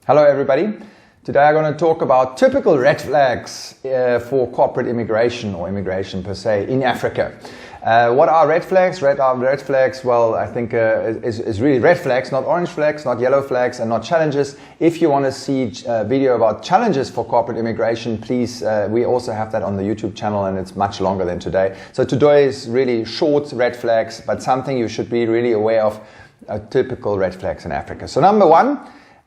Hello everybody. Today I'm going to talk about typical red flags for corporate immigration or immigration per se in Africa. What are red flags? Red flags, well, I think is really red flags, not orange flags, not yellow flags, and not challenges. If you want to see a video about challenges for corporate immigration, please, we also have that on the YouTube channel, and it's much longer than today. So today is really short red flags, but something you should be really aware of, typical red flags in Africa. So number one,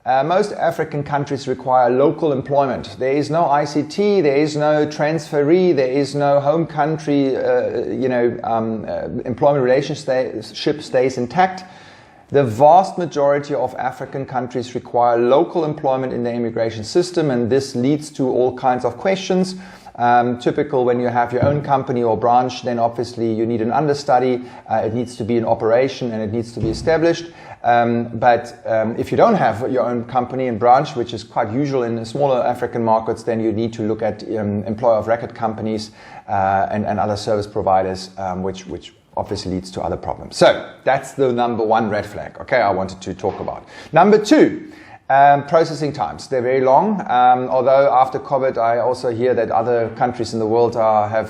most African countries require local employment. There is no ICT, there is no transferee, there is no home country, employment relationship stays intact. The vast majority of African countries require local employment in the immigration system, and this leads to all kinds of questions. Typical when you have your own company or branch, then obviously you need an understudy, it needs to be in operation and it needs to be established. But if you don't have your own company and branch, which is quite usual in the smaller African markets, then you need to look at employer of record companies and other service providers, which obviously leads to other problems. So that's the number one red flag, okay, I wanted to talk about. Number two, processing times. They're very long, although after COVID I also hear that other countries in the world have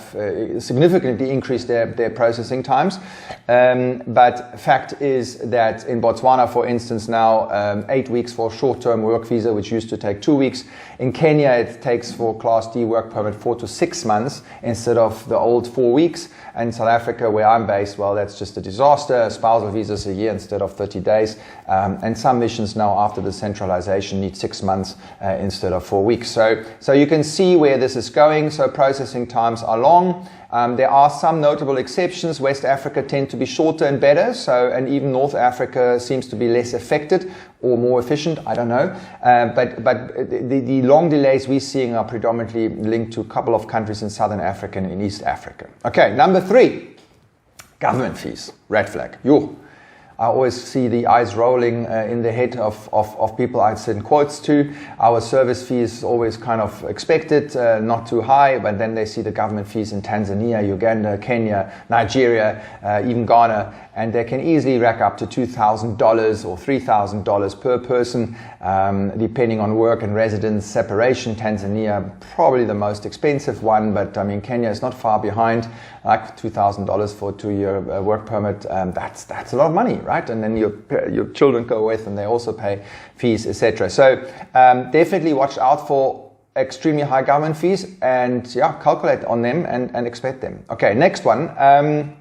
significantly increased their processing times. But fact is that in Botswana, for instance, now 8 weeks for short-term work visa, which used to take 2 weeks. In Kenya it takes for Class D work permit 4 to 6 months instead of the old 4 weeks. And in South Africa, where I'm based, well, that's just a disaster. Spousal visas a year instead of 30 days. And some missions now after the centralization need 6 months instead of 4 weeks. So you can see where this is going. So processing times are long. There are some notable exceptions. West Africa tend to be shorter and better. And even North Africa seems to be less affected or more efficient. I don't know. But the long delays we're seeing are predominantly linked to a couple of countries in Southern Africa and in East Africa. Okay, number three, government fees. Red flag. I always see the eyes rolling in the head of people I send quotes to. Our service fee is always kind of expected, not too high, but then they see the government fees in Tanzania, Uganda, Kenya, Nigeria, even Ghana, and they can easily rack up to $2,000 or $3,000 per person, depending on work and residence separation. Tanzania, probably the most expensive one, but I mean, Kenya is not far behind, like $2,000 for a 2-year work permit. That's a lot of money, right? And then your children go with and they also pay fees, etc. So definitely watch out for extremely high government fees and calculate on them and expect them. Okay, next one.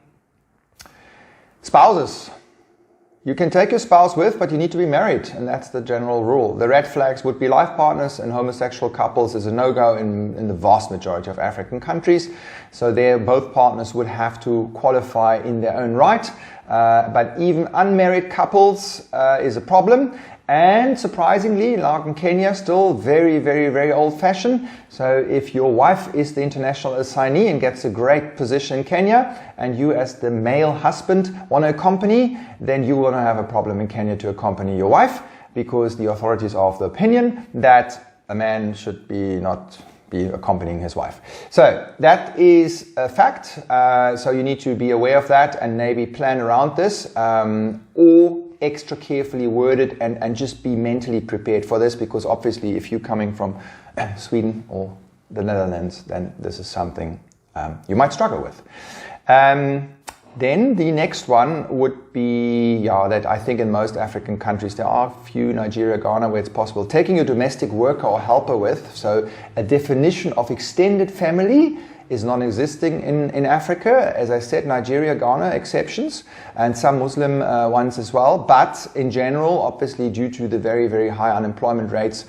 Spouses. You can take your spouse with, but you need to be married, and that's the general rule. The red flags would be life partners, and homosexual couples is a no-go in the vast majority of African countries. So there both partners would have to qualify in their own right, but even unmarried couples is a problem. And surprisingly, like in Kenya, still very, very, very old-fashioned. So if your wife is the international assignee and gets a great position in Kenya, and you as the male husband want to accompany, then you will not have a problem in Kenya to accompany your wife, because the authorities are of the opinion that a man should not be accompanying his wife. So that is a fact. So you need to be aware of that and maybe plan around this, or extra carefully worded and just be mentally prepared for this, because obviously if you're coming from Sweden or the Netherlands, then this is something you might struggle with. Then the next one would be that I think in most African countries, there are a few, Nigeria, Ghana, where it's possible, taking a domestic worker or helper with. So a definition of extended family is non-existing in Africa. As I said, Nigeria, Ghana, exceptions, and some Muslim ones as well. But in general, obviously due to the very, very high unemployment rates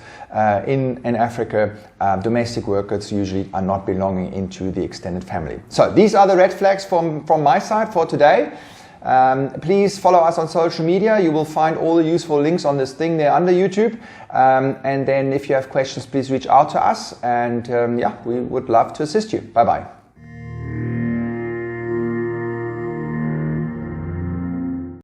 in Africa, domestic workers usually are not belonging into the extended family. So these are the red flags from my side for today. Please follow us on social media. You will find all the useful links on this thing there under YouTube. And then if you have questions, please reach out to us. And we would love to assist you. Bye-bye.